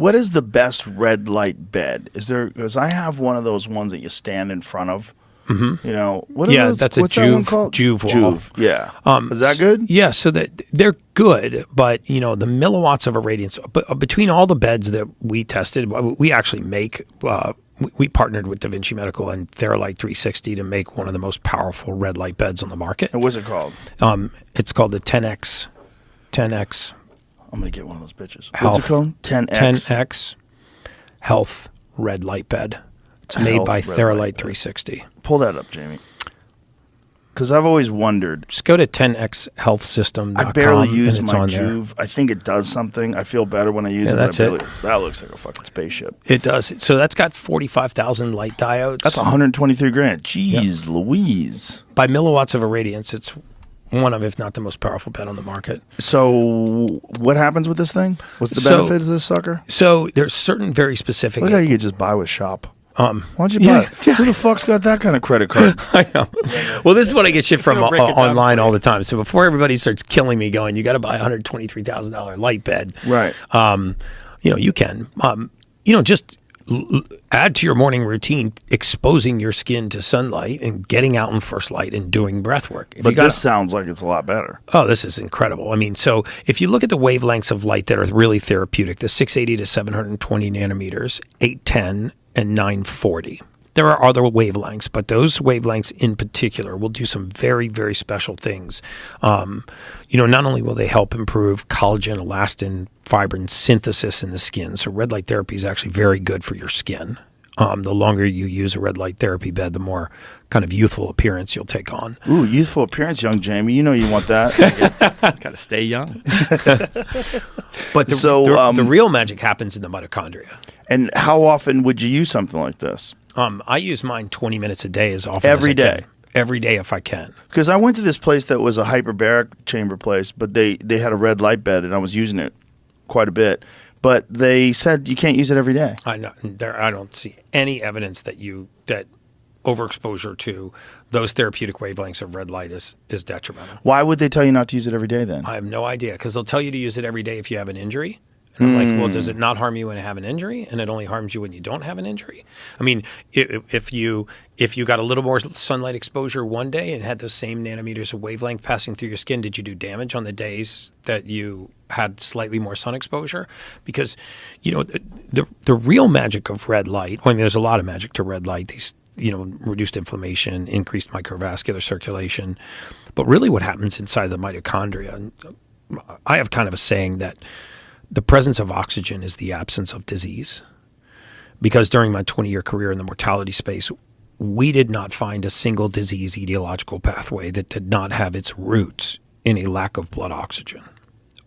What is the best red light bed? Is there? Because I have one of those ones that you stand in front of. Mm-hmm. You know, that's what's a that one called? Juve wall. Juve, yeah. Is that good? Yeah, so that they're good, but the milliwatts of irradiance. But between all the beds that we tested, we actually make. We partnered with Da Vinci Medical and Theralight 360 to make one of the most powerful red light beds on the market. And what's it called? It's called the 10X. 10X. I'm gonna get one of those bitches. Health. What's it called? 10X. 10X Health Red Light Bed. It's made by Theralight 360. Pull that up, Jamie. Because I've always wondered. Just go to 10xhealthsystem.com. I barely use my on Juve. I think it does something. I feel better when I use it. That's it. That looks like a fucking spaceship. It does. So that's got 45,000 light diodes. That's 123 grand. Jeez, Louise. By milliwatts of irradiance, it's one of, if not the most powerful bed on the market. So what happens with this thing? What's the benefit of this sucker? So there's certain very specific. Look how you could just buy with Shop. Why don't you buy it? Yeah. Who the fuck's got that kind of credit card? I know. Well, this is what I get shit from online all the time. So before everybody starts killing me going, you got to buy a $123,000 light bed. Right. You can. Just add to your morning routine, exposing your skin to sunlight and getting out in first light and doing breath work. But this sounds like it's a lot better. Oh, this is incredible. I mean, so if you look at the wavelengths of light that are really therapeutic, the 680 to 720 nanometers, 810, and 940. There are other wavelengths, but those wavelengths in particular will do some very, very special things. Not only will they help improve collagen, elastin, fibrin synthesis in the skin, so red light therapy is actually very good for your skin. The longer you use a red light therapy bed, the more kind of youthful appearance you'll take on. Ooh, youthful appearance, young Jamie. You know you want that. Got to stay young. But the real magic happens in the mitochondria. And how often would you use something like this? I use mine 20 minutes a day as often every as I day. can. Every day if I can. Because I went to this place that was a hyperbaric chamber place, but they had a red light bed, and I was using it quite a bit. But they said you can't use it every day. I don't see any evidence that overexposure to those therapeutic wavelengths of red light is detrimental. Why would they tell you not to use it every day then? I have no idea, because they'll tell you to use it every day if you have an injury. And I'm like, well, does it not harm you when you have an injury, and it only harms you when you don't have an injury? I mean, if you got a little more sunlight exposure one day and had those same nanometers of wavelength passing through your skin, did you do damage on the days that you had slightly more sun exposure? Because, the real magic of red light, I mean, there's a lot of magic to red light, these, reduced inflammation, increased microvascular circulation. But really what happens inside the mitochondria, and I have kind of a saying that the presence of oxygen is the absence of disease. Because during my 20-year career in the mortality space, we did not find a single disease etiological pathway that did not have its roots in a lack of blood oxygen,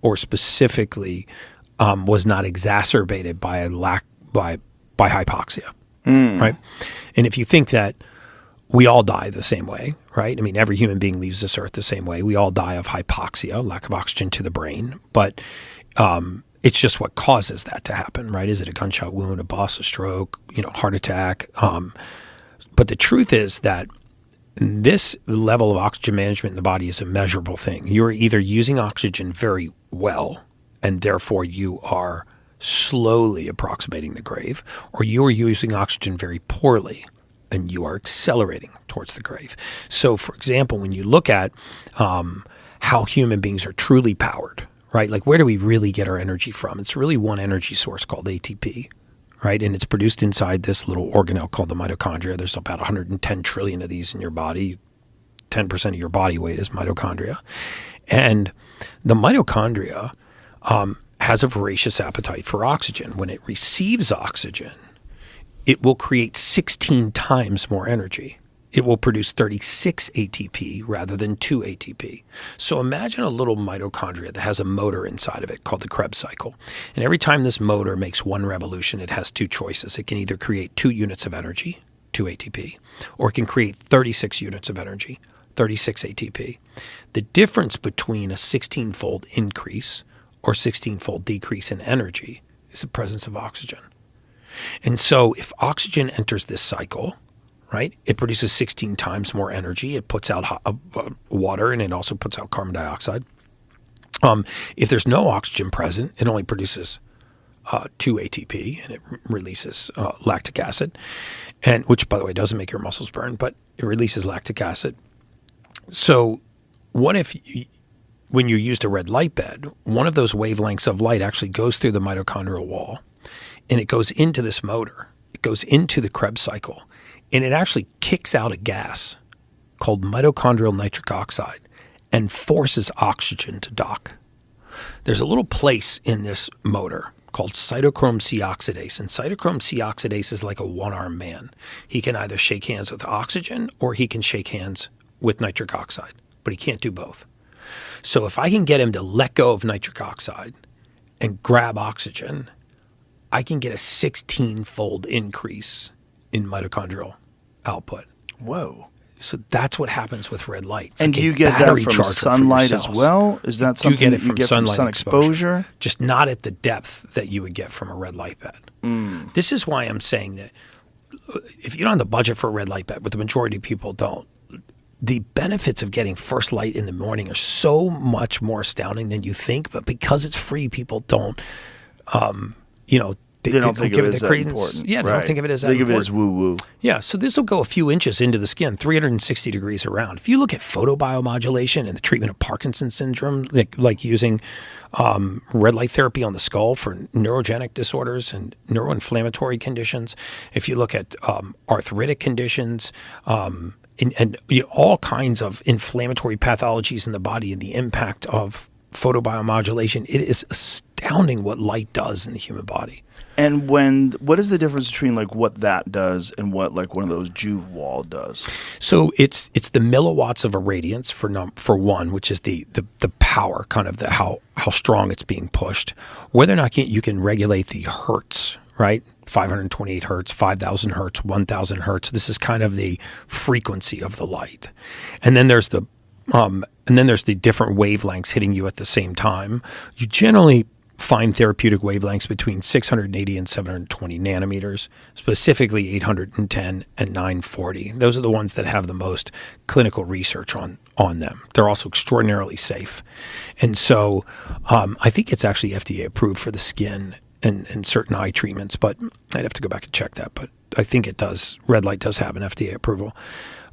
or specifically was not exacerbated by a lack by hypoxia, right? And if you think that we all die the same way, right? I mean, every human being leaves this earth the same way. We all die of hypoxia, lack of oxygen to the brain, but it's just what causes that to happen, right? Is it a gunshot wound, a bust, a stroke, heart attack? But the truth is that this level of oxygen management in the body is a measurable thing. You're either using oxygen very well, and therefore you are slowly approximating the grave, or you're using oxygen very poorly, and you are accelerating towards the grave. So, for example, when you look at how human beings are truly powered, right? Like, where do we really get our energy from? It's really one energy source called ATP, right? And it's produced inside this little organelle called the mitochondria. There's about 110 trillion of these in your body. 10% of your body weight is mitochondria. And the mitochondria has a voracious appetite for oxygen. When it receives oxygen, it will create 16 times more energy. It will produce 36 ATP rather than 2 ATP. So imagine a little mitochondria that has a motor inside of it called the Krebs cycle. And every time this motor makes one revolution, it has two choices. It can either create 2 units of energy, 2 ATP, or it can create 36 units of energy, 36 ATP. The difference between a 16-fold increase or 16-fold decrease in energy is the presence of oxygen. And so if oxygen enters this cycle, right, it produces 16 times more energy. It puts out water, and it also puts out carbon dioxide. If there's no oxygen present, it only produces to ATP, and it releases lactic acid, and which, by the way, doesn't make your muscles burn, but it releases lactic acid. So what if when you used a red light bed, one of those wavelengths of light actually goes through the mitochondrial wall, and it goes into this motor. It goes into the Krebs cycle, and it actually kicks out a gas called mitochondrial nitric oxide and forces oxygen to dock. There's a little place in this motor called cytochrome C oxidase, and cytochrome C oxidase is like a one-armed man. He can either shake hands with oxygen or he can shake hands with nitric oxide, but he can't do both. So if I can get him to let go of nitric oxide and grab oxygen, I can get a 16-fold increase in mitochondrial output. Whoa. So that's what happens with red light. It's And like do a you get that battery from charger for your sunlight as cells. well? Is that something You get it that from from sunlight sun exposure? just not at the depth that you would get from a red light bed. This is why I'm saying that if you don't have the budget for a red light bed, but the majority of people don't, the benefits of getting first light in the morning are so much more astounding than you think. But because it's free, people don't, they don't think give of it it as the that credence. important. Yeah, they Right. don't think of it as that Think of it important. as woo-woo. Yeah, so this will go a few inches into the skin, 360 degrees around. If you look at photobiomodulation and the treatment of Parkinson's syndrome, like using red light therapy on the skull for neurogenic disorders and neuroinflammatory conditions, if you look at arthritic conditions, and all kinds of inflammatory pathologies in the body and the impact of photobiomodulation, it is astounding what light does in the human body. And what is the difference between like what that does and what like one of those Juve wall does? So it's the milliwatts of irradiance for one, which is the power, kind of how strong it's being pushed. Whether or not you can regulate the hertz, right? 528 hertz, 5,000 hertz, 1,000 hertz. This is kind of the frequency of the light, and then there's the different wavelengths hitting you at the same time. You generally find therapeutic wavelengths between 680 and 720 nanometers, specifically 810 and 940. Those are the ones that have the most clinical research on them. They're also extraordinarily safe. And so I think it's actually FDA approved for the skin and certain eye treatments, but I'd have to go back and check that. But I think it does. Red light does have an FDA approval.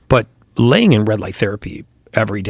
But laying in red light therapy every day